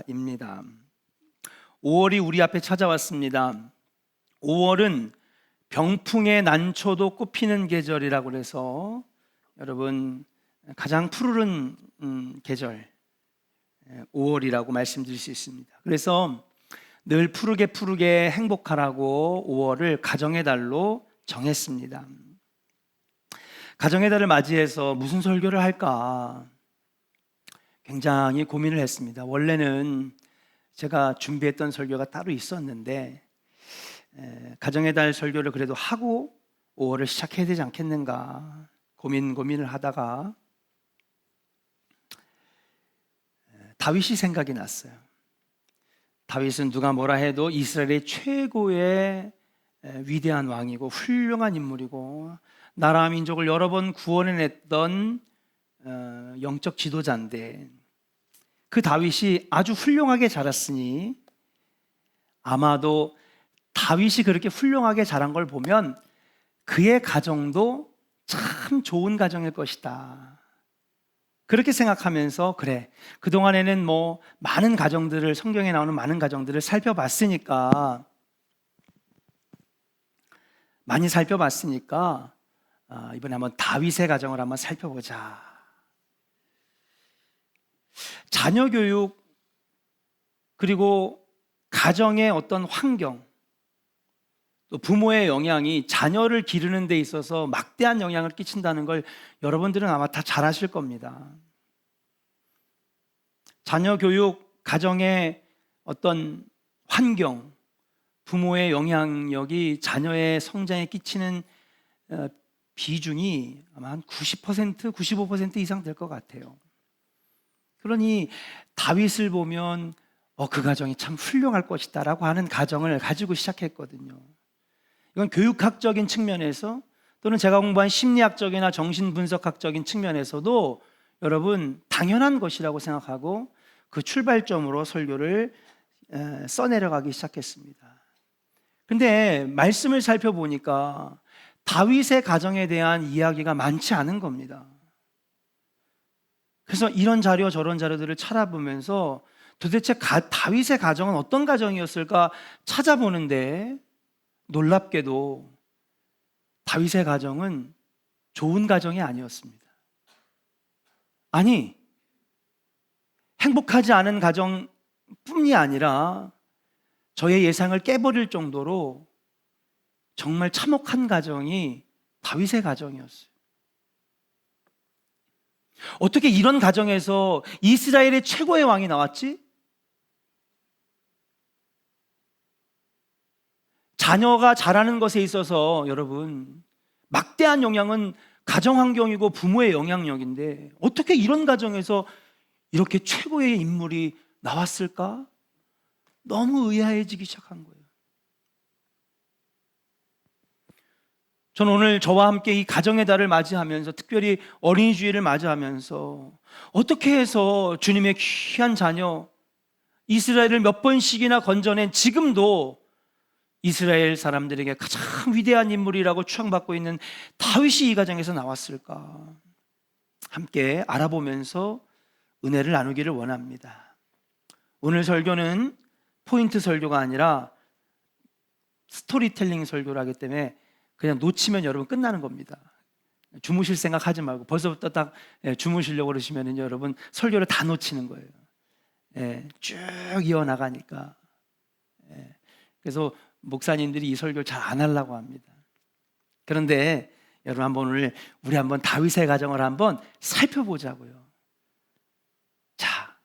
입니다. 5월이 우리 앞에 찾아왔습니다. 5월은 병풍의 난초도 꽃피는 계절이라고 해서 여러분 가장 푸르른 계절 5월이라고 말씀드릴 수 있습니다. 그래서 늘 푸르게 행복하라고 5월을 가정의 달로 정했습니다. 가정의 달을 맞이해서 무슨 설교를 할까 굉장히 고민을 했습니다. 원래는 제가 준비했던 설교가 따로 있었는데 가정의 달 설교를 그래도 하고 5월을 시작해야 되지 않겠는가 고민을 하다가 다윗이 생각이 났어요. 다윗은 누가 뭐라 해도 이스라엘의 최고의 위대한 왕이고 훌륭한 인물이고 나라 민족을 여러 번 구원해냈던 영적 지도자인데 그 다윗이 아주 훌륭하게 자랐으니 아마도 다윗이 그렇게 훌륭하게 자란 걸 보면 그의 가정도 참 좋은 가정일 것이다. 그렇게 생각하면서 그래, 그동안에는 많은 가정들을, 성경에 나오는 많은 가정들을 많이 살펴봤으니까 이번에 한번 다윗의 가정을 한번 살펴보자. 자녀 교육 그리고 가정의 어떤 환경 또 부모의 영향이 자녀를 기르는 데 있어서 막대한 영향을 끼친다는 걸 여러분들은 아마 다 잘 아실 겁니다. 자녀 교육, 가정의 어떤 환경, 부모의 영향력이 자녀의 성장에 끼치는 비중이 아마 한 90%, 95% 이상 될 것 같아요. 그러니 다윗을 보면 그 가정이 참 훌륭할 것이다 라고 하는 가정을 가지고 시작했거든요. 이건 교육학적인 측면에서 또는 제가 공부한 심리학적이나 정신분석학적인 측면에서도 여러분 당연한 것이라고 생각하고 그 출발점으로 설교를 써내려가기 시작했습니다. 근데 말씀을 살펴보니까 다윗의 가정에 대한 이야기가 많지 않은 겁니다. 그래서 이런 자료 저런 자료들을 찾아보면서 도대체 다윗의 가정은 어떤 가정이었을까 찾아보는데 놀랍게도 다윗의 가정은 좋은 가정이 아니었습니다. 아니, 행복하지 않은 가정뿐이 아니라 저의 예상을 깨버릴 정도로 정말 참혹한 가정이 다윗의 가정이었어요. 어떻게 이런 가정에서 이스라엘의 최고의 왕이 나왔지? 자녀가 자라는 것에 있어서 여러분 막대한 영향은 가정 환경이고 부모의 영향력인데 어떻게 이런 가정에서 이렇게 최고의 인물이 나왔을까? 너무 의아해지기 시작한 거예요. 저는 오늘 저와 함께 이 가정의 달을 맞이하면서 특별히 어린이 주일을 맞이하면서 어떻게 해서 주님의 귀한 자녀 이스라엘을 몇 번씩이나 건져낸 지금도 이스라엘 사람들에게 가장 위대한 인물이라고 추앙받고 있는 다윗이 이 가정에서 나왔을까? 함께 알아보면서 은혜를 나누기를 원합니다. 오늘 설교는 포인트 설교가 아니라 스토리텔링 설교를 하기 때문에 그냥 놓치면 여러분 끝나는 겁니다. 주무실 생각하지 말고 벌써부터 딱 주무시려고 그러시면 여러분 설교를 다 놓치는 거예요. 쭉 이어나가니까. 그래서 목사님들이 이 설교를 잘 안 하려고 합니다. 그런데 여러분 우리 한번 다윗의 가정을 한번 살펴보자고요. 자,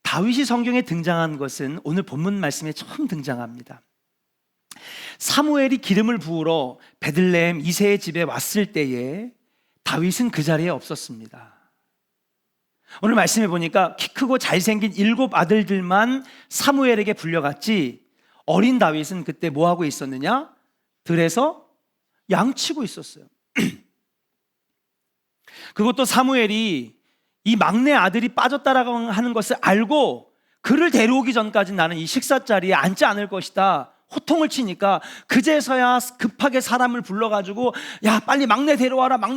다윗이 성경에 등장한 것은 오늘 본문 말씀에 처음 등장합니다. 사무엘이 기름을 부으러 베들레헴 이새의 집에 왔을 때에 다윗은 그 자리에 없었습니다. 오늘 말씀해 보니까 키 크고 잘생긴 7 아들들만 사무엘에게 불려갔지 어린 다윗은 그때 뭐하고 있었느냐? 들에서 양치고 있었어요. 그것도 사무엘이 이 막내 아들이 빠졌다라고 하는 것을 알고 그를 데려오기 전까지 나는 이 식사 자리에 앉지 않을 것이다 호통을 치니까 그제서야 급하게 사람을 불러가지고 야 빨리 막내 데려와라 막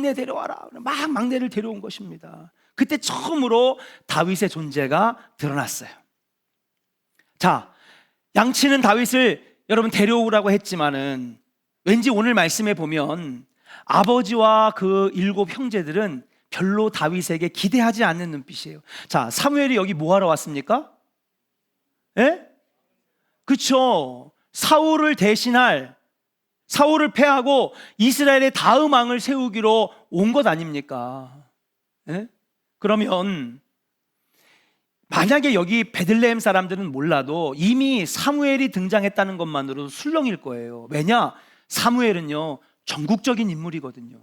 막내를 데려온 것입니다. 그때 처음으로 다윗의 존재가 드러났어요. 자, 양치는 다윗을 여러분 데려오라고 했지만은 왠지 오늘 말씀에 보면 아버지와 그 7 형제들은 별로 다윗에게 기대하지 않는 눈빛이에요. 자, 사무엘이 여기 뭐 하러 왔습니까? 예? 그쵸. 사울을 대신할, 사울을 패하고 이스라엘의 다음 왕을 세우기로 온 것 아닙니까? 예? 그러면 만약에 여기 베들레헴 사람들은 몰라도 이미 사무엘이 등장했다는 것만으로도 술렁일 거예요. 왜냐? 사무엘은요, 전국적인 인물이거든요.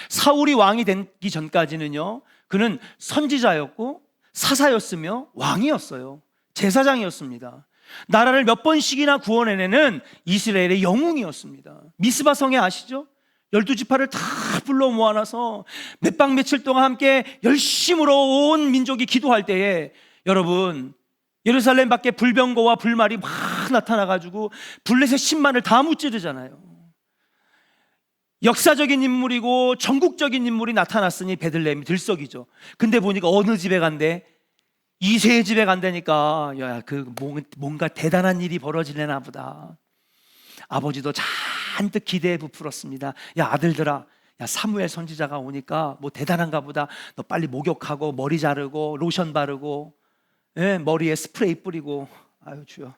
사울이 왕이 되기 전까지는요, 그는 선지자였고 사사였으며 왕이었어요. 제사장이었습니다. 나라를 몇 번씩이나 구원해내는 이스라엘의 영웅이었습니다. 미스바 성에 아시죠? 12지파를 다 불러 모아놔서 몇 박 며칠 동안 함께 열심으로 온 민족이 기도할 때에 여러분, 예루살렘 밖에 불병거와 불말이 막 나타나가지고 블레셋 10만을 다 무찌르잖아요. 역사적인 인물이고 전국적인 인물이 나타났으니 베들레헴이 들썩이죠. 근데 보니까 어느 집에 간대? 이세의 집에 간다니까. 야, 뭔가 대단한 일이 벌어지려나 보다. 아버지도 잔뜩 기대에 부풀었습니다. 야, 아들들아, 야, 사무엘 선지자가 오니까 뭐 대단한가 보다. 너 빨리 목욕하고 머리 자르고 로션 바르고, 예, 머리에 스프레이 뿌리고. 아유 주여.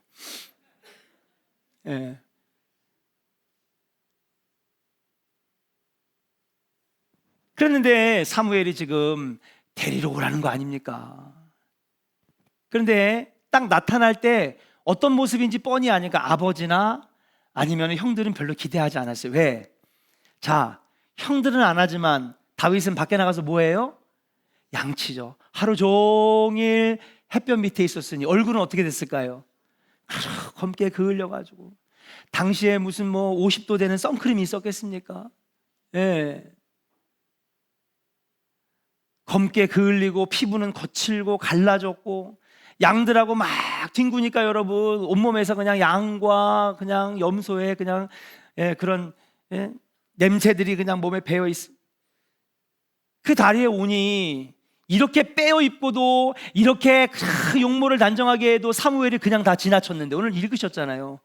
예. 그랬는데 사무엘이 지금 데리러 오라는 거 아닙니까? 그런데 딱 나타날 때 어떤 모습인지 뻔히 아니까 아버지나 아니면 형들은 별로 기대하지 않았어요. 왜? 자, 형들은 안 하지만 다윗은 밖에 나가서 뭐 해요? 양치죠. 하루 종일 햇볕 밑에 있었으니 얼굴은 어떻게 됐을까요? 검게 그을려가지고. 당시에 무슨 뭐 50도 되는 선크림이 있었겠습니까? 예. 검게 그을리고 피부는 거칠고 갈라졌고 양들하고 막 뒹구니까 여러분 온몸에서 그냥 양과 그냥 염소의 그냥 그런 냄새들이 그냥 몸에 배어 있어. 그 다리에 오니 이렇게 빼어 입고도 이렇게 용모를 단정하게 해도 사무엘이 그냥 다 지나쳤는데 오늘 읽으셨잖아요.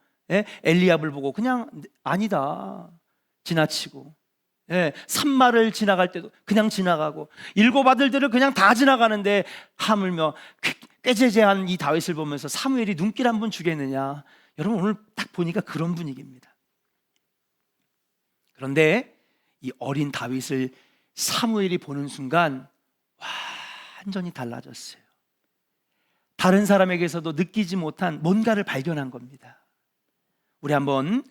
엘리압을 보고 그냥 아니다 지나치고, 산마를 지나갈 때도 그냥 지나가고 7 아들들을 그냥 다 지나가는데 하물며 꾀죄죄한 이 다윗을 보면서 사무엘이 눈길 한 번 주겠느냐. 여러분 오늘 딱 보니까 그런 분위기입니다. 그런데 이 어린 다윗을 사무엘이 보는 순간 완전히 달라졌어요. 다른 사람에게서도 느끼지 못한 뭔가를 발견한 겁니다. 우리 한번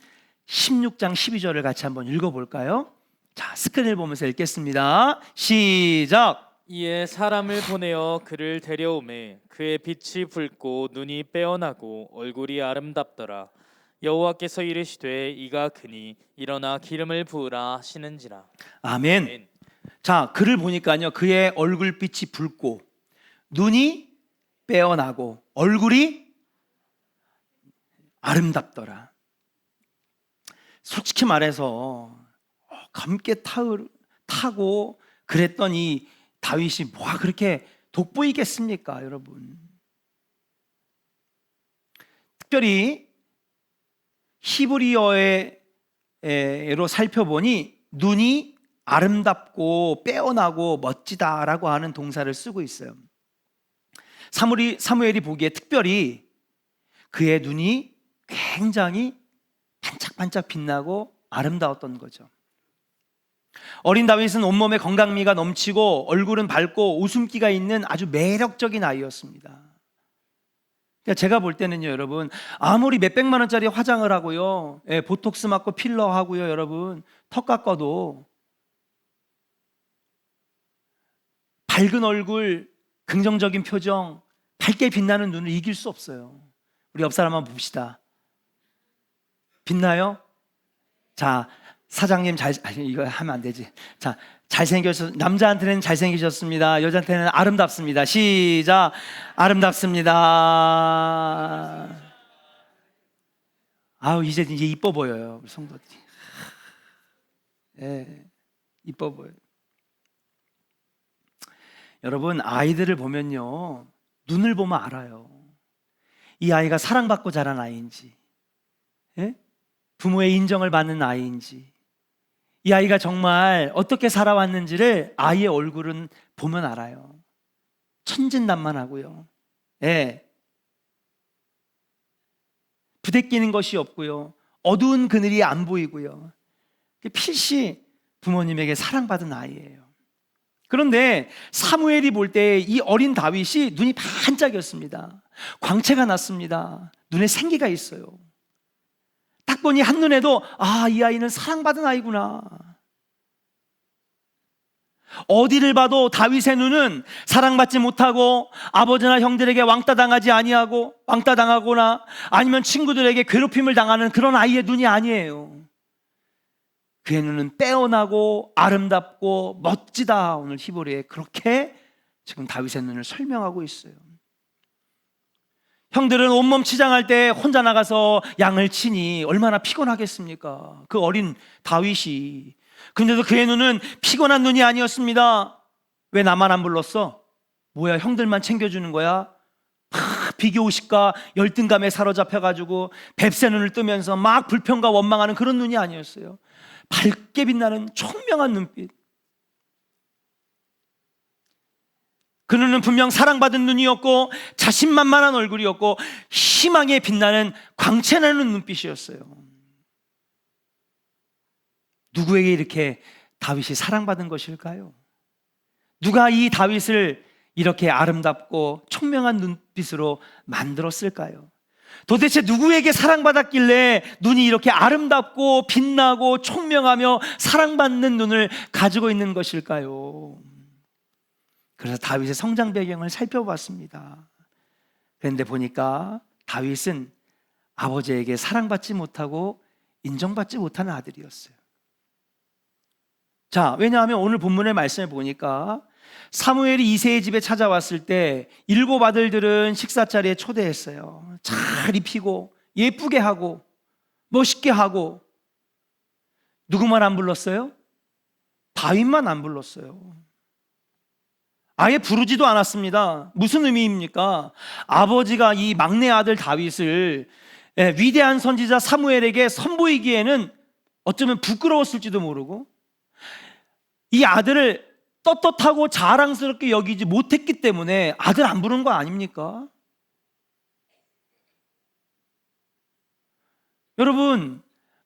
16장 12절을 같이 한번 읽어볼까요? 자, 스크린을 보면서 읽겠습니다. 시작. 이에 사람을 보내어 그를 데려오매 그의 빛이 붉고 눈이 빼어나고 얼굴이 아름답더라. 여호와께서 이르시되 이가 그니 일어나 기름을 부으라 하시는지라. 아멘. 자, 그를 보니까요, 그의 얼굴빛이 붉고 눈이 빼어나고 얼굴이 아름답더라. 솔직히 말해서 검게 타고 그랬던 이 다윗이 뭐가 그렇게 돋보이겠습니까, 여러분? 특별히 히브리어로 살펴보니 눈이 아름답고 빼어나고 멋지다라고 하는 동사를 쓰고 있어요. 사무엘이 보기에 특별히 그의 눈이 굉장히 반짝반짝 빛나고 아름다웠던 거죠. 어린 다윗은 온몸에 건강미가 넘치고 얼굴은 밝고 웃음기가 있는 아주 매력적인 아이였습니다. 그러니까 제가 볼 때는요, 여러분, 아무리 몇백만 원짜리 화장을 하고요, 보톡스 맞고 필러 하고요, 여러분, 턱 깎아도 밝은 얼굴, 긍정적인 표정, 밝게 빛나는 눈을 이길 수 없어요. 우리 옆 사람 한번 봅시다. 빛나요? 자, 사장님 이거 하면 안 되지. 자, 남자한테는 잘생기셨습니다. 여자한테는 아름답습니다. 시작. 아름답습니다. 아우, 이제 이뻐 보여요, 우리 성도들이. 이뻐 보여요. 여러분, 아이들을 보면요, 눈을 보면 알아요. 이 아이가 사랑받고 자란 아이인지, 예? 부모의 인정을 받는 아이인지, 이 아이가 정말 어떻게 살아왔는지를 아이의 얼굴은 보면 알아요. 천진난만하고요. 예. 부대끼는 것이 없고요. 어두운 그늘이 안 보이고요. 필시 부모님에게 사랑받은 아이예요. 그런데 사무엘이 볼 때 이 어린 다윗이 눈이 반짝였습니다. 광채가 났습니다. 눈에 생기가 있어요. 딱 보니 한눈에도 이 아이는 사랑받은 아이구나. 어디를 봐도 다윗의 눈은 사랑받지 못하고 아버지나 형들에게 왕따당하지 아니하고 왕따당하거나 아니면 친구들에게 괴롭힘을 당하는 그런 아이의 눈이 아니에요. 그의 눈은 빼어나고 아름답고 멋지다. 오늘 히브리에 그렇게 지금 다윗의 눈을 설명하고 있어요. 형들은 온몸 치장할 때 혼자 나가서 양을 치니 얼마나 피곤하겠습니까? 그 어린 다윗이. 근데도 그의 눈은 피곤한 눈이 아니었습니다. 왜 나만 안 불렀어? 뭐야, 형들만 챙겨주는 거야? 비교의식과 열등감에 사로잡혀가지고 뱁새 눈을 뜨면서 막 불평과 원망하는 그런 눈이 아니었어요. 밝게 빛나는 총명한 눈빛. 그 눈은 분명 사랑받은 눈이었고 자신만만한 얼굴이었고 희망에 빛나는 광채나는 눈빛이었어요. 누구에게 이렇게 다윗이 사랑받은 것일까요? 누가 이 다윗을 이렇게 아름답고 총명한 눈빛으로 만들었을까요? 도대체 누구에게 사랑받았길래 눈이 이렇게 아름답고 빛나고 총명하며 사랑받는 눈을 가지고 있는 것일까요? 그래서 다윗의 성장 배경을 살펴봤습니다. 그런데 보니까 다윗은 아버지에게 사랑받지 못하고 인정받지 못하는 아들이었어요. 자, 왜냐하면 오늘 본문의 말씀을 보니까 사무엘이 이새의 집에 찾아왔을 때 7 아들들은 식사 자리에 초대했어요. 잘 입히고 예쁘게 하고 멋있게 하고. 누구만 안 불렀어요? 다윗만 안 불렀어요. 아예 부르지도 않았습니다. 무슨 의미입니까? 아버지가 이 막내 아들 다윗을 위대한 선지자 사무엘에게 선보이기에는 어쩌면 부끄러웠을지도 모르고 이 아들을 떳떳하고 자랑스럽게 여기지 못했기 때문에 아들 안 부른 거 아닙니까? 여러분,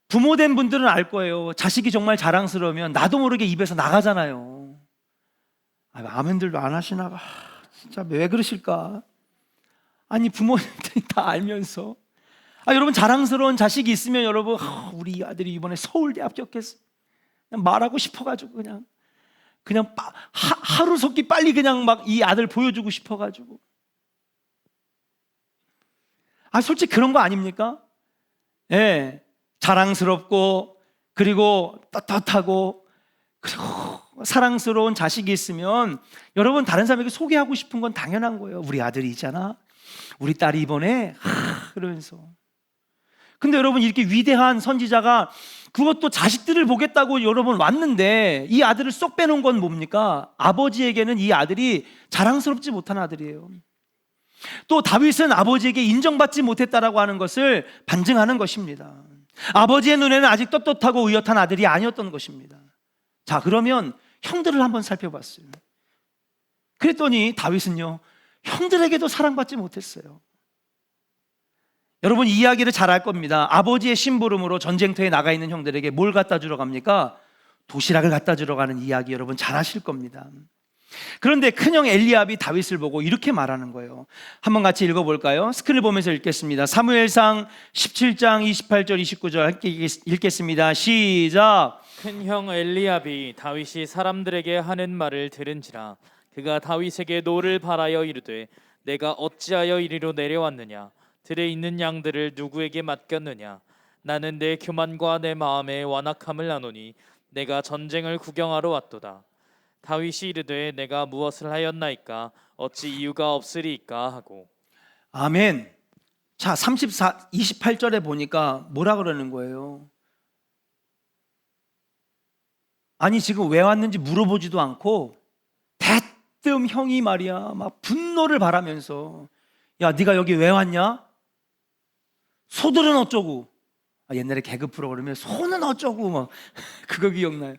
부모된 분들은 알 거예요. 자식이 정말 자랑스러우면 나도 모르게 입에서 나가잖아요. 아멘들도 안 하시나? 진짜 왜 그러실까? 아니, 부모님들이 다 알면서. 여러분, 자랑스러운 자식이 있으면 여러분, 우리 아들이 이번에 서울대 합격했어. 그냥 말하고 싶어가지고 그냥 하루속히 빨리 그냥 막 이 아들 보여주고 싶어가지고. 솔직히 그런 거 아닙니까? 예, 자랑스럽고 그리고 떳떳하고 그리고 사랑스러운 자식이 있으면 여러분 다른 사람에게 소개하고 싶은 건 당연한 거예요. 우리 아들이 있잖아, 우리 딸이 이번에 그러면서. 근데 여러분, 이렇게 위대한 선지자가 그것도 자식들을 보겠다고 여러분 왔는데 이 아들을 쏙 빼놓은 건 뭡니까? 아버지에게는 이 아들이 자랑스럽지 못한 아들이에요. 또 다윗은 아버지에게 인정받지 못했다라고 하는 것을 반증하는 것입니다. 아버지의 눈에는 아직 떳떳하고 의젓한 아들이 아니었던 것입니다. 자, 그러면 형들을 한번 살펴봤어요. 그랬더니 다윗은요, 형들에게도 사랑받지 못했어요. 여러분, 이 이야기를 잘 알 겁니다. 아버지의 심부름으로 전쟁터에 나가 있는 형들에게 뭘 갖다 주러 갑니까? 도시락을 갖다 주러 가는 이야기 여러분 잘 아실 겁니다. 그런데 큰형 엘리압이 다윗을 보고 이렇게 말하는 거예요. 한번 같이 읽어볼까요? 스크린을 보면서 읽겠습니다. 사무엘상 17장 28절 29절 함께 읽겠습니다. 시작. 큰형 엘리압이 다윗이 사람들에게 하는 말을 들은지라 그가 다윗에게 노를 바라여 이르되 내가 어찌하여 이리로 내려왔느냐? 들에 있는 양들을 누구에게 맡겼느냐? 나는 내 교만과 내 마음의 완악함을 아노니 내가 전쟁을 구경하러 왔도다. 다윗이 이르되 내가 무엇을 하였나이까? 어찌 이유가 없으리이까 하고. 아멘. 자, 28절에 보니까 뭐라 그러는 거예요? 아니, 지금 왜 왔는지 물어보지도 않고 가끔 형이 말이야 막 분노를 바라면서 야 네가 여기 왜 왔냐? 소들은 어쩌고, 옛날에 개그 프로그램에 소는 어쩌고 막 그거 기억나요.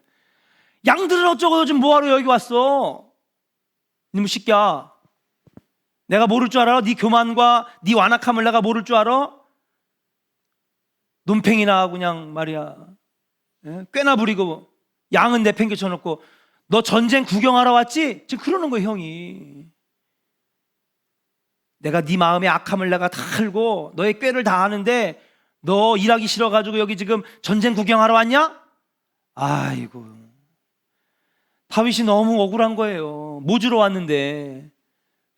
양들은 어쩌고 요즘 뭐하러 여기 왔어? 이놈의 새끼야, 내가 모를 줄 알아? 네 교만과 네 완악함을 내가 모를 줄 알아? 논팽이나 그냥 말이야 꽤나 부리고 양은 내팽개쳐 놓고 너 전쟁 구경하러 왔지? 지금 그러는 거예요. 형이 내가 네 마음의 악함을 내가 다 알고 너의 꾀를 다 아는데 너 일하기 싫어가지고 여기 지금 전쟁 구경하러 왔냐? 아이고, 다윗이 너무 억울한 거예요. 뭐 주러 왔는데,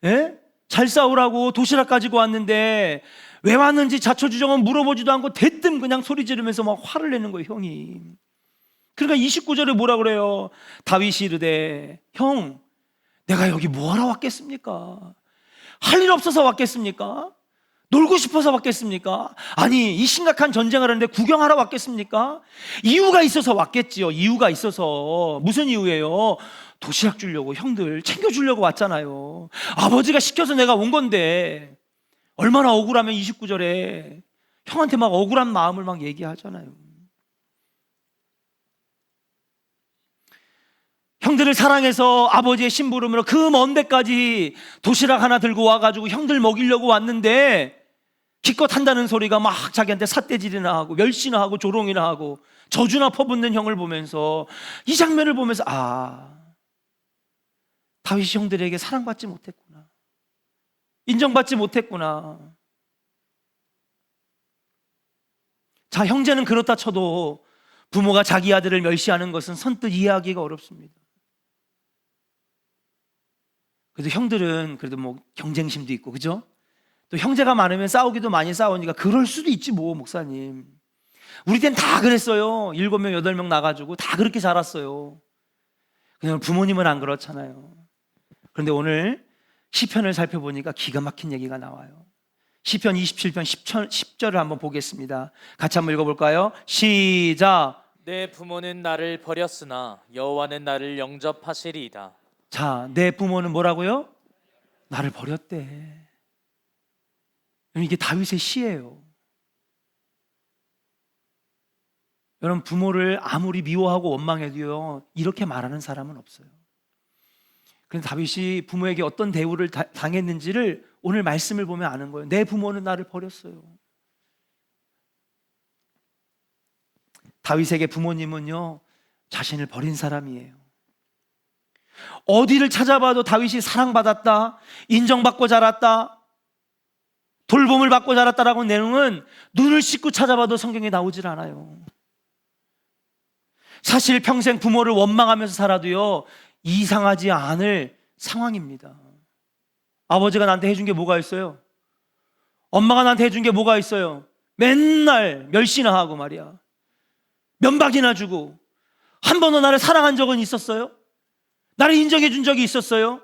예? 잘 싸우라고 도시락 가지고 왔는데 왜 왔는지 자초지종은 물어보지도 않고 대뜸 그냥 소리 지르면서 막 화를 내는 거예요, 형이. 그러니까 29절에 뭐라 그래요? 다윗이 이르되 형, 내가 여기 뭐하러 왔겠습니까? 할 일 없어서 왔겠습니까? 놀고 싶어서 왔겠습니까? 아니, 이 심각한 전쟁을 하는데 구경하러 왔겠습니까? 이유가 있어서 왔겠지요. 이유가 있어서. 무슨 이유예요? 도시락 주려고, 형들 챙겨주려고 왔잖아요. 아버지가 시켜서 내가 온 건데. 얼마나 억울하면 29절에 형한테 막 억울한 마음을 막 얘기하잖아요. 형들을 사랑해서 아버지의 심부름으로 그 먼 데까지 도시락 하나 들고 와가지고 형들 먹이려고 왔는데 기껏 한다는 소리가 막 자기한테 삿대질이나 하고 멸시나 하고 조롱이나 하고 저주나 퍼붓는 형을 보면서, 이 장면을 보면서 다윗이 형들에게 사랑받지 못했구나, 인정받지 못했구나. 자, 형제는 그렇다 쳐도 부모가 자기 아들을 멸시하는 것은 선뜻 이해하기가 어렵습니다. 그래도 형들은 그래도 뭐 경쟁심도 있고, 그죠? 또 형제가 많으면 싸우기도 많이 싸우니까 그럴 수도 있지 뭐, 목사님. 우리 때는 다 그랬어요. 7명 8명 나가지고 다 그렇게 자랐어요. 그냥 부모님은 안 그렇잖아요. 그런데 오늘 시편을 살펴보니까 기가 막힌 얘기가 나와요. 시편 27편 10절을 한번 보겠습니다. 같이 한번 읽어볼까요? 시작. 내 부모는 나를 버렸으나 여호와는 나를 영접하시리이다. 자, 내 부모는 뭐라고요? 나를 버렸대. 이게 다윗의 시예요. 여러분, 부모를 아무리 미워하고 원망해도요, 이렇게 말하는 사람은 없어요. 그런데 다윗이 부모에게 어떤 대우를 당했는지를 오늘 말씀을 보면 아는 거예요. 내 부모는 나를 버렸어요. 다윗에게 부모님은요, 자신을 버린 사람이에요. 어디를 찾아봐도 다윗이 사랑받았다, 인정받고 자랐다, 돌봄을 받고 자랐다라고 내용은 눈을 씻고 찾아봐도 성경에 나오질 않아요. 사실 평생 부모를 원망하면서 살아도요, 이상하지 않을 상황입니다. 아버지가 나한테 해준 게 뭐가 있어요? 엄마가 나한테 해준 게 뭐가 있어요? 맨날 멸시나 하고 말이야, 면박이나 주고. 한 번도 나를 사랑한 적은 있었어요? 나를 인정해 준 적이 있었어요?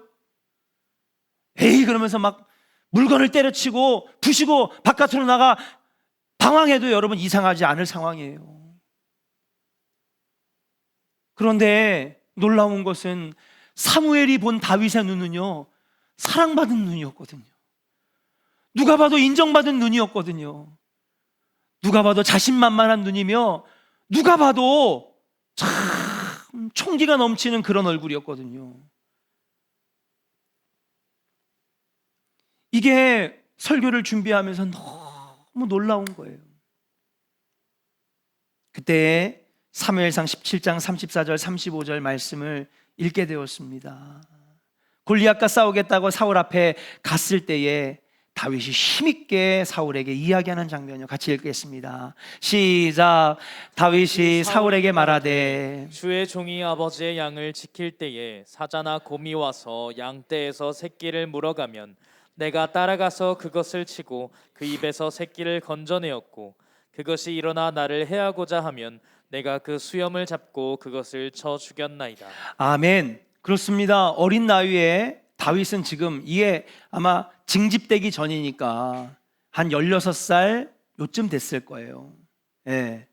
에이, 그러면서 막 물건을 때려치고 부시고 바깥으로 나가 방황해도 여러분 이상하지 않을 상황이에요. 그런데 놀라운 것은 사무엘이 본 다윗의 눈은요, 사랑받은 눈이었거든요. 누가 봐도 인정받은 눈이었거든요. 누가 봐도 자신만만한 눈이며 누가 봐도 참 총기가 넘치는 그런 얼굴이었거든요. 이게 설교를 준비하면서 너무 놀라운 거예요. 그때 사무엘상 17장 34절 35절 말씀을 읽게 되었습니다. 골리앗과 싸우겠다고 사울 앞에 갔을 때에 다윗이 힘있게 사울에게 이야기하는 장면이요. 같이 읽겠습니다. 시작. 다윗이 사울에게 말하되 주의 종이 아버지의 양을 지킬 때에 사자나 곰이 와서 양떼에서 새끼를 물어가면 내가 따라가서 그것을 치고 그 입에서 새끼를 건져내었고, 그것이 일어나 나를 해하고자 하면 내가 그 수염을 잡고 그것을 쳐 죽였나이다. 아멘. 그렇습니다. 어린 나이에 다윗은 지금 이에 아마 징집되기 전이니까 한 16살 요쯤 됐을 거예요. 예.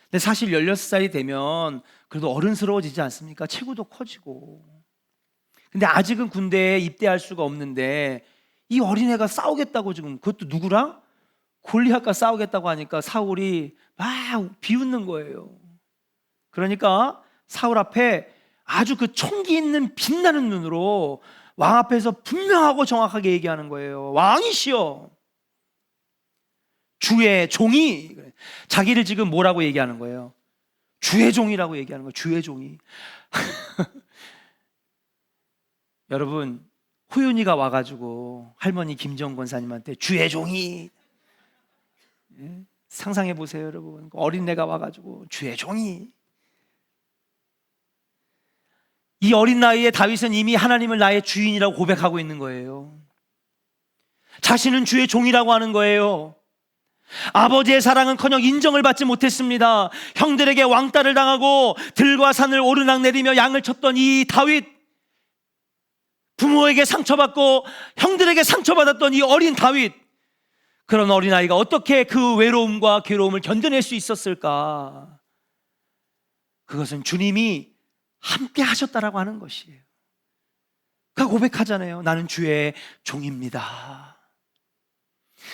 근데 사실 16살이 되면 그래도 어른스러워지지 않습니까? 체구도 커지고. 근데 아직은 군대에 입대할 수가 없는데 이 어린애가 싸우겠다고 지금, 그것도 누구랑? 골리앗과 싸우겠다고 하니까 사울이 막 비웃는 거예요. 그러니까 사울 앞에 아주 그 총기 있는 빛나는 눈으로 왕 앞에서 분명하고 정확하게 얘기하는 거예요. 왕이시여, 주의 종이. 자기를 지금 뭐라고 얘기하는 거예요? 주의 종이라고 얘기하는 거예요. 주의 종이. 여러분, 호윤이가 와가지고 할머니 김정 권사님한테 주의 종이, 상상해 보세요, 여러분. 어린애가 와가지고 주의 종이. 이 어린 나이에 다윗은 이미 하나님을 나의 주인이라고 고백하고 있는 거예요. 자신은 주의 종이라고 하는 거예요. 아버지의 사랑은커녕 인정을 받지 못했습니다. 형들에게 왕따를 당하고 들과 산을 오르락내리며 양을 쳤던 이 다윗, 부모에게 상처받고 형들에게 상처받았던 이 어린 다윗, 그런 어린아이가 어떻게 그 외로움과 괴로움을 견뎌낼 수 있었을까? 그것은 주님이 함께 하셨다라고 하는 것이에요. 그가 고백하잖아요. 나는 주의 종입니다.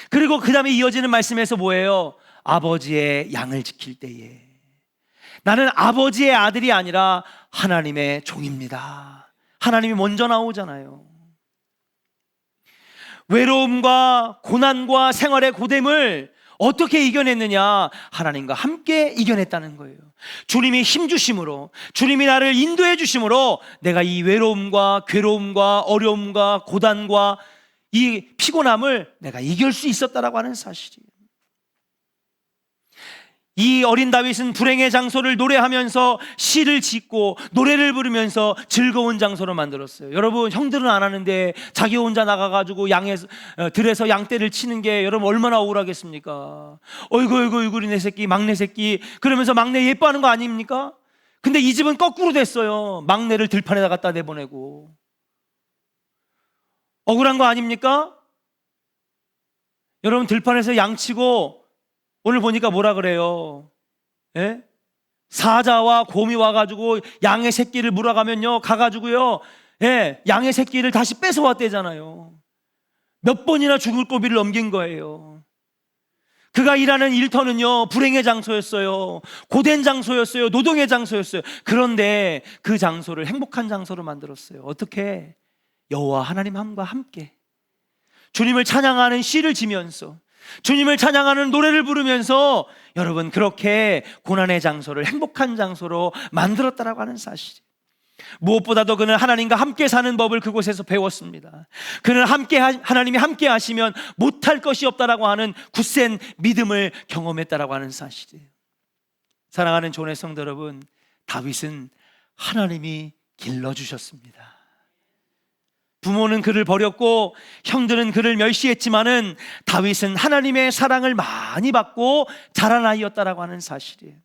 그리고 그 다음에 이어지는 말씀에서 뭐예요? 아버지의 양을 지킬 때에 나는 아버지의 아들이 아니라 하나님의 종입니다. 하나님이 먼저 나오잖아요. 외로움과 고난과 생활의 고됨을 어떻게 이겨냈느냐? 하나님과 함께 이겨냈다는 거예요. 주님이 힘주심으로, 주님이 나를 인도해 주심으로 내가 이 외로움과 괴로움과 어려움과 고단과 이 피곤함을 내가 이길 수 있었다라고 하는 사실이에요. 이 어린 다윗은 불행의 장소를 노래하면서 시를 짓고 노래를 부르면서 즐거운 장소로 만들었어요. 여러분, 형들은 안 하는데 자기 혼자 나가가지고 들에서 양떼를 치는 게 여러분 얼마나 억울하겠습니까? 어이구 우리 내 새끼, 막내 새끼, 그러면서 막내 예뻐하는 거 아닙니까? 근데 이 집은 거꾸로 됐어요. 막내를 들판에다 갖다 내보내고. 억울한 거 아닙니까? 여러분, 들판에서 양치고 오늘 보니까 뭐라 그래요? 예? 사자와 곰이 와가지고 양의 새끼를 물어가면요, 가가지고요, 예, 양의 새끼를 다시 뺏어왔대잖아요. 몇 번이나 죽을 고비를 넘긴 거예요. 그가 일하는 일터는요, 불행의 장소였어요. 고된 장소였어요. 노동의 장소였어요. 그런데 그 장소를 행복한 장소로 만들었어요. 어떻게? 여호와 하나님과 함께 주님을 찬양하는 시를 지면서, 주님을 찬양하는 노래를 부르면서 여러분, 그렇게 고난의 장소를 행복한 장소로 만들었다라고 하는 사실이에요. 무엇보다도 그는 하나님과 함께 사는 법을 그곳에서 배웠습니다. 그는 하나님이 함께 하시면 못할 것이 없다라고 하는 굳센 믿음을 경험했다라고 하는 사실이에요. 사랑하는 존의 성도 여러분, 다윗은 하나님이 길러주셨습니다. 부모는 그를 버렸고 형들은 그를 멸시했지만은 다윗은 하나님의 사랑을 많이 받고 자란 아이였다라고 하는 사실이에요.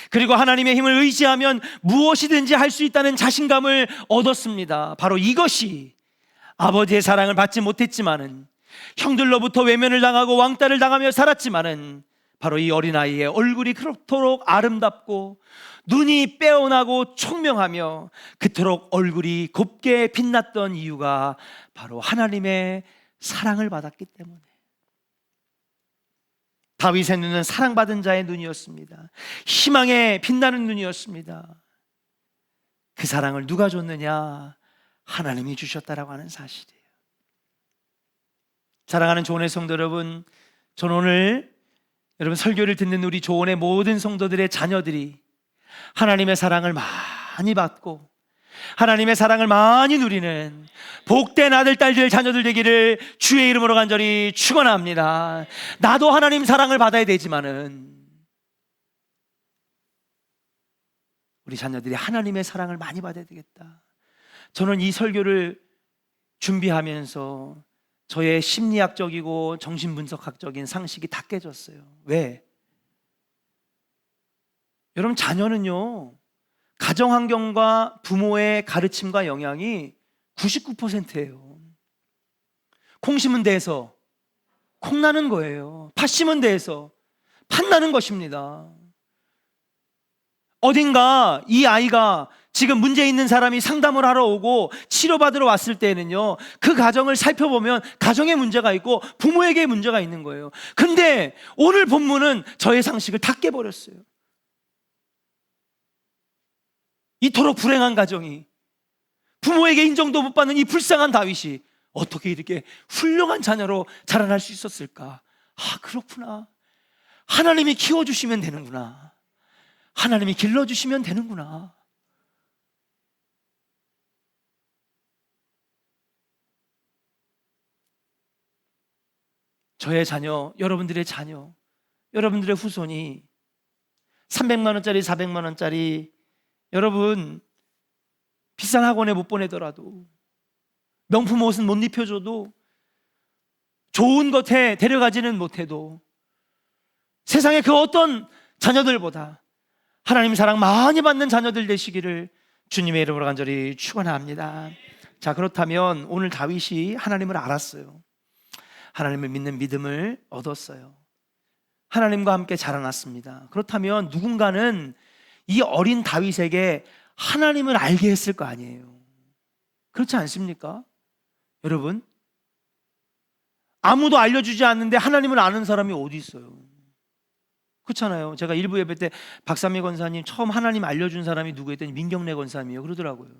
그리고 하나님의 힘을 의지하면 무엇이든지 할 수 있다는 자신감을 얻었습니다. 바로 이것이 아버지의 사랑을 받지 못했지만은, 형들로부터 외면을 당하고 왕따를 당하며 살았지만은, 바로 이 어린아이의 얼굴이 그렇도록 아름답고 눈이 빼어나고 총명하며 그토록 얼굴이 곱게 빛났던 이유가 바로 하나님의 사랑을 받았기 때문에. 다윗의 눈은 사랑받은 자의 눈이었습니다. 희망의 빛나는 눈이었습니다. 그 사랑을 누가 줬느냐? 하나님이 주셨다라고 하는 사실이에요. 사랑하는 조원의 성도 여러분, 저는 오늘 여러분 설교를 듣는 우리 조원의 모든 성도들의 자녀들이 하나님의 사랑을 많이 받고 하나님의 사랑을 많이 누리는 복된 아들, 딸들, 자녀들 되기를 주의 이름으로 간절히 축원합니다. 나도 하나님 사랑을 받아야 되지만은 우리 자녀들이 하나님의 사랑을 많이 받아야 되겠다. 저는 이 설교를 준비하면서 저의 심리학적이고 정신분석학적인 상식이 다 깨졌어요. 왜? 여러분, 자녀는요, 가정환경과 부모의 가르침과 영향이 99%예요. 콩 심은 데에서 콩 나는 거예요. 팥 심은 데에서 팥 나는 것입니다. 어딘가 이 아이가 지금 문제 있는 사람이 상담을 하러 오고 치료받으러 왔을 때는요, 그 가정을 살펴보면 가정에 문제가 있고 부모에게 문제가 있는 거예요. 근데 오늘 본문은 저의 상식을 다 깨버렸어요. 이토록 불행한 가정이, 부모에게 인정도 못 받는 이 불쌍한 다윗이 어떻게 이렇게 훌륭한 자녀로 자라날 수 있었을까? 아, 그렇구나. 하나님이 키워주시면 되는구나. 하나님이 길러주시면 되는구나. 저의 자녀, 여러분들의 자녀, 여러분들의 후손이 300만 원짜리, 400만 원짜리, 여러분 비싼 학원에 못 보내더라도, 명품 옷은 못 입혀줘도, 좋은 것에 데려가지는 못해도, 세상의 그 어떤 자녀들보다 하나님 사랑 많이 받는 자녀들 되시기를 주님의 이름으로 간절히 축원합니다. 자, 그렇다면 오늘 다윗이 하나님을 알았어요. 하나님을 믿는 믿음을 얻었어요. 하나님과 함께 자라났습니다. 그렇다면 누군가는 이 어린 다윗에게 하나님을 알게 했을 거 아니에요. 그렇지 않습니까? 여러분, 아무도 알려주지 않는데 하나님을 아는 사람이 어디 있어요? 그렇잖아요. 제가 일부 예배 때 박삼미 권사님 처음 하나님 알려준 사람이 누구였더니 민경래 권사님이에요. 그러더라고요.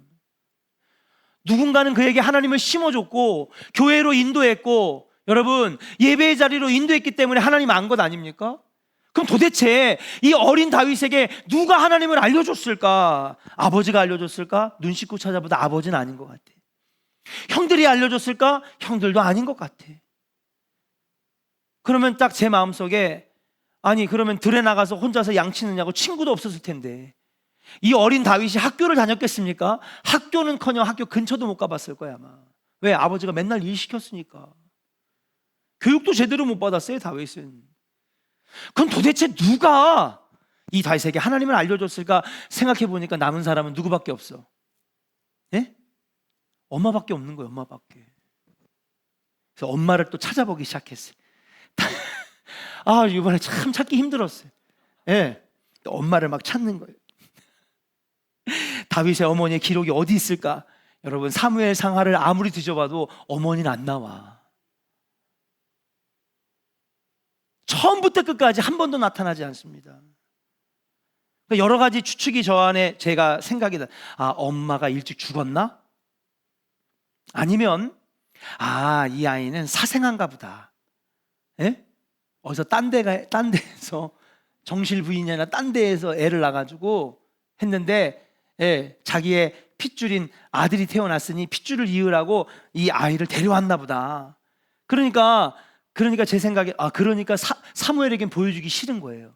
누군가는 그에게 하나님을 심어줬고 교회로 인도했고, 여러분 예배의 자리로 인도했기 때문에 하나님 안 것 아닙니까? 그럼 도대체 이 어린 다윗에게 누가 하나님을 알려줬을까? 아버지가 알려줬을까? 눈 씻고 찾아보다 아버지는 아닌 것 같아. 형들이 알려줬을까? 형들도 아닌 것 같아. 그러면 딱 제 마음속에, 아니 그러면 들에 나가서 혼자서 양치느냐고 친구도 없었을 텐데 이 어린 다윗이 학교를 다녔겠습니까? 학교는커녕 학교 근처도 못 가봤을 거야 아마. 왜? 아버지가 맨날 일 시켰으니까. 교육도 제대로 못 받았어요 다윗은. 그럼 도대체 누가 이 다윗에게 하나님을 알려줬을까? 생각해 보니까 남은 사람은 누구밖에 없어? 예? 엄마밖에 없는 거예요. 엄마밖에. 그래서 엄마를 또 찾아보기 시작했어요. 아, 이번에 참 찾기 힘들었어요. 예, 엄마를 막 찾는 거예요. 다윗의 어머니의 기록이 어디 있을까? 여러분 사무엘 상하를 아무리 뒤져봐도 어머니는 안 나와. 처음부터 끝까지 한 번도 나타나지 않습니다. 여러 가지 추측이 저 안에 제가 생각이 나. 아, 엄마가 일찍 죽었나? 아니면 이 아이는 사생아인가 보다. 예? 어디서 딴 데에서 정실 부인이 아니라 딴 데에서 애를 낳아가지고 했는데, 예, 자기의 핏줄인 아들이 태어났으니 핏줄을 이으라고 이 아이를 데려왔나 보다. 그러니까 제 생각에 그러니까 사무엘에겐 보여주기 싫은 거예요.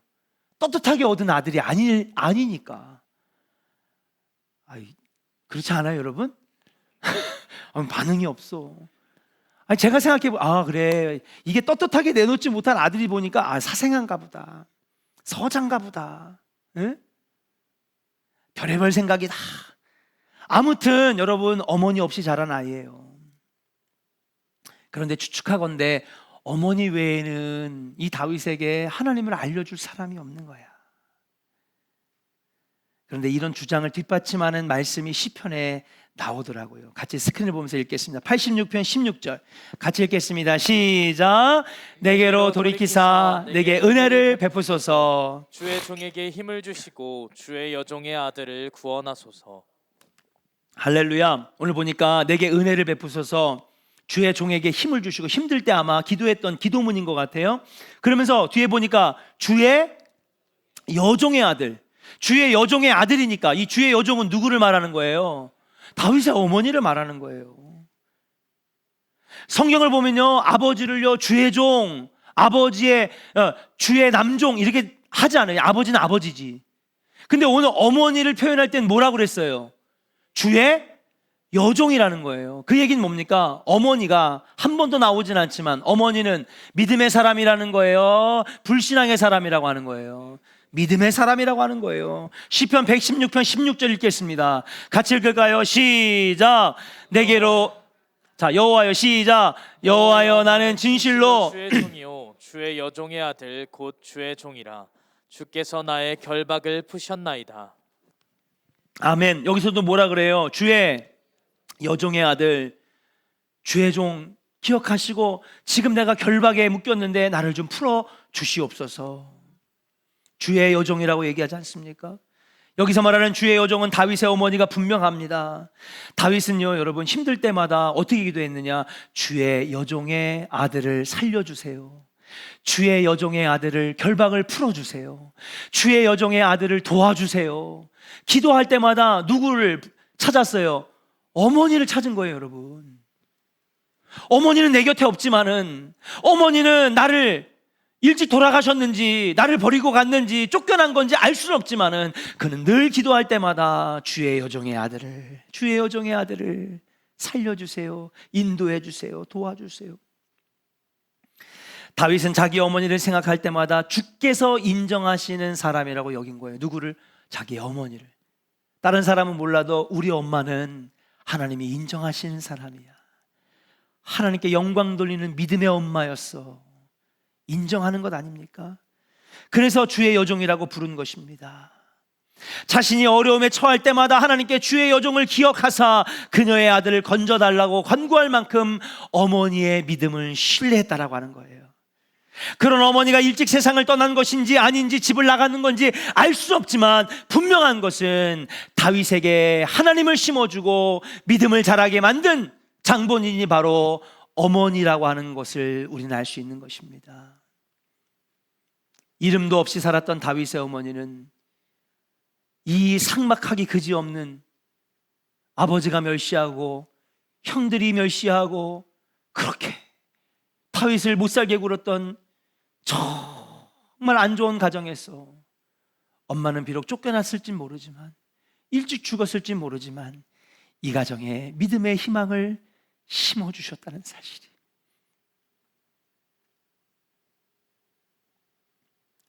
떳떳하게 얻은 아들이 아니니까. 그렇지 않아요, 여러분? 반응이 없어. 제가 생각해보면 그래, 이게 떳떳하게 내놓지 못한 아들이 보니까 사생아인가 보다, 서장가 보다. 에? 별의별 생각이 다. 아무튼 여러분 어머니 없이 자란 아이예요. 그런데 추측하건대 어머니 외에는 이 다윗에게 하나님을 알려줄 사람이 없는 거야. 그런데 이런 주장을 뒷받침하는 말씀이 시편에 나오더라고요. 같이 스크린을 보면서 읽겠습니다. 86편 16절 같이 읽겠습니다. 시작. 내게로 돌이키사 내게 은혜를 베푸소서. 주의 종에게 힘을 주시고 주의 여종의 아들을 구원하소서. 할렐루야. 오늘 보니까 내게 은혜를 베푸소서, 주의 종에게 힘을 주시고, 힘들 때 아마 기도했던 기도문인 것 같아요. 그러면서 뒤에 보니까 주의 여종의 아들, 주의 여종의 아들이니까 이 주의 여종은 누구를 말하는 거예요? 다윗의 어머니를 말하는 거예요. 성경을 보면요, 아버지를요 주의 종, 아버지의 주의 남종 이렇게 하지 않아요. 아버지는 아버지지. 근데 오늘 어머니를 표현할 땐 뭐라고 그랬어요? 주의 여종이라는 거예요. 그 얘기는 뭡니까? 어머니가 한 번도 나오진 않지만 어머니는 믿음의 사람이라는 거예요? 불신앙의 사람이라고 하는 거예요? 믿음의 사람이라고 하는 거예요. 시편 116편 16절 읽겠습니다. 같이 읽을까요? 시작. 내게로, 자, 여호와여, 시작. 여호와여, 나는 진실로 주의 종이요 주의 여종의 아들 곧 주의 종이라. 주께서 나의 결박을 푸셨나이다. 아멘. 여기서도 뭐라 그래요? 주의 여종의 아들, 주의 종 기억하시고 지금 내가 결박에 묶였는데 나를 좀 풀어 주시옵소서. 주의 여종이라고 얘기하지 않습니까? 여기서 말하는 주의 여종은 다윗의 어머니가 분명합니다. 다윗은요, 여러분, 힘들 때마다 어떻게 기도했느냐? 주의 여종의 아들을 살려주세요. 주의 여종의 아들을 결박을 풀어주세요. 주의 여종의 아들을 도와주세요. 기도할 때마다 누구를 찾았어요? 어머니를 찾은 거예요, 여러분. 어머니는 내 곁에 없지만은, 어머니는 나를 일찍 돌아가셨는지 나를 버리고 갔는지 쫓겨난 건지 알 수는 없지만은 그는 늘 기도할 때마다 주의 여종의 아들을 살려주세요, 인도해 주세요, 도와주세요. 다윗은 자기 어머니를 생각할 때마다 주께서 인정하시는 사람이라고 여긴 거예요. 누구를? 자기 어머니를. 다른 사람은 몰라도 우리 엄마는 하나님이 인정하시는 사람이야. 하나님께 영광 돌리는 믿음의 엄마였어. 인정하는 것 아닙니까? 그래서 주의 여종이라고 부른 것입니다. 자신이 어려움에 처할 때마다 하나님께 주의 여종을 기억하사 그녀의 아들을 건져달라고 간구할 만큼 어머니의 믿음을 신뢰했다라고 하는 거예요. 그런 어머니가 일찍 세상을 떠난 것인지 아닌지 집을 나가는 건지 알 수 없지만 분명한 것은 다윗에게 하나님을 심어주고 믿음을 자라게 만든 장본인이 바로 어머니라고 하는 것을 우리는 알 수 있는 것입니다. 이름도 없이 살았던 다윗의 어머니는 이 삭막하기 그지없는 아버지가 멸시하고 형들이 멸시하고 그렇게 다윗을 못살게 굴었던 정말 안 좋은 가정에서 엄마는 비록 쫓겨났을진 모르지만 일찍 죽었을진 모르지만 이 가정에 믿음의 희망을 심어주셨다는 사실이.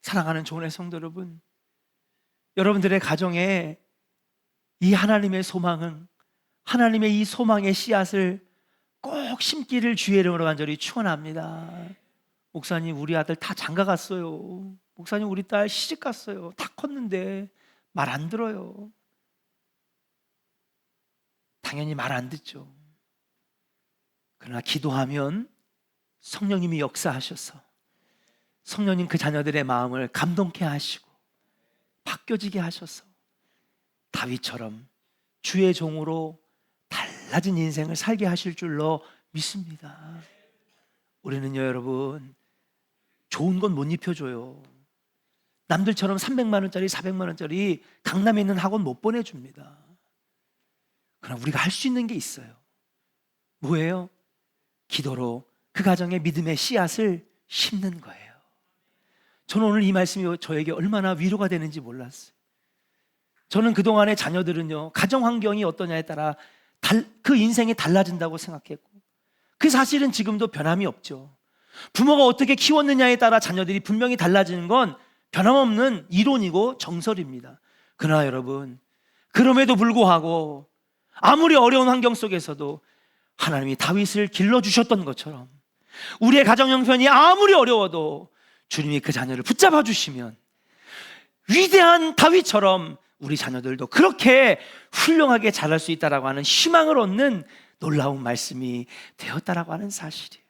사랑하는 조은의 성도 여러분, 여러분들의 가정에 이 하나님의 소망은, 하나님의 이 소망의 씨앗을 꼭 심기를 주의 이름으로 간절히 축원합니다. 목사님, 우리 아들 다 장가 갔어요. 목사님, 우리 딸 시집 갔어요. 다 컸는데 말 안 들어요. 당연히 말 안 듣죠. 그러나 기도하면 성령님이 역사하셔서 성령님 그 자녀들의 마음을 감동케 하시고 바뀌어지게 하셔서 다윗처럼 주의 종으로 달라진 인생을 살게 하실 줄로 믿습니다. 우리는요, 여러분, 좋은 건 못 입혀줘요. 남들처럼 300만 원짜리 400만 원짜리 강남에 있는 학원 못 보내줍니다. 그러나 우리가 할 수 있는 게 있어요. 뭐예요? 기도로 그 가정의 믿음의 씨앗을 심는 거예요. 저는 오늘 이 말씀이 저에게 얼마나 위로가 되는지 몰랐어요. 저는 그동안의 자녀들은요, 가정 환경이 어떠냐에 따라 그 인생이 달라진다고 생각했고, 그 사실은 지금도 변함이 없죠. 부모가 어떻게 키웠느냐에 따라 자녀들이 분명히 달라지는 건 변함없는 이론이고 정설입니다. 그러나 여러분, 그럼에도 불구하고 아무리 어려운 환경 속에서도 하나님이 다윗을 길러주셨던 것처럼 우리의 가정 형편이 아무리 어려워도 주님이 그 자녀를 붙잡아 주시면 위대한 다윗처럼 우리 자녀들도 그렇게 훌륭하게 자랄 수 있다라고 하는 희망을 얻는 놀라운 말씀이 되었다라고 하는 사실이에요.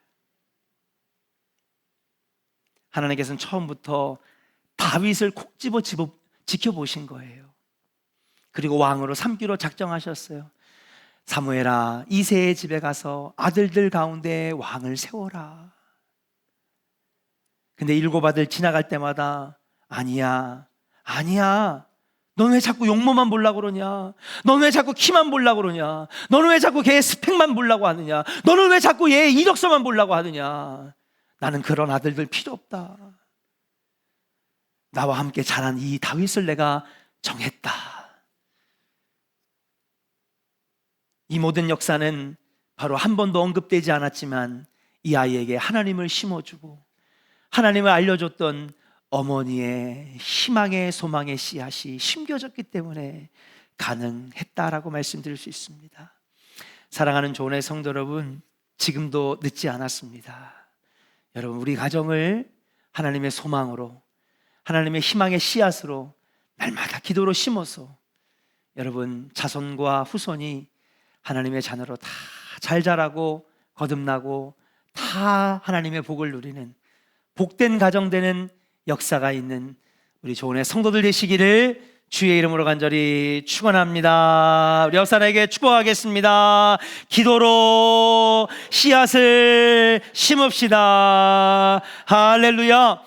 하나님께서는 처음부터 다윗을 콕 집어 지켜보신 거예요. 그리고 왕으로 삼기로 작정하셨어요. 사무엘아, 이새의 집에 가서 아들들 가운데 왕을 세워라. 근데 7 아들 지나갈 때마다 아니야, 넌 왜 자꾸 용모만 보려고 그러냐? 넌 왜 자꾸 키만 보려고 그러냐? 너는 왜 자꾸 걔의 스펙만 보려고 하느냐? 너는 왜 자꾸 얘의 이력서만 보려고 하느냐? 나는 그런 아들들 필요 없다. 나와 함께 자란 이 다윗을 내가 정했다. 이 모든 역사는 바로 한 번도 언급되지 않았지만 이 아이에게 하나님을 심어주고 하나님을 알려줬던 어머니의 희망의 소망의 씨앗이 심겨졌기 때문에 가능했다라고 말씀드릴 수 있습니다. 사랑하는 조은의 성도 여러분, 지금도 늦지 않았습니다. 여러분, 우리 가정을 하나님의 소망으로, 하나님의 희망의 씨앗으로 날마다 기도로 심어서 여러분 자손과 후손이 하나님의 자녀로 다 잘 자라고 거듭나고 다 하나님의 복을 누리는 복된 가정 되는 역사가 있는 우리 조은의 성도들 되시기를 주의 이름으로 간절히 축원합니다. 우리 옆 사람에게 축복하겠습니다. 기도로 씨앗을 심읍시다. 할렐루야.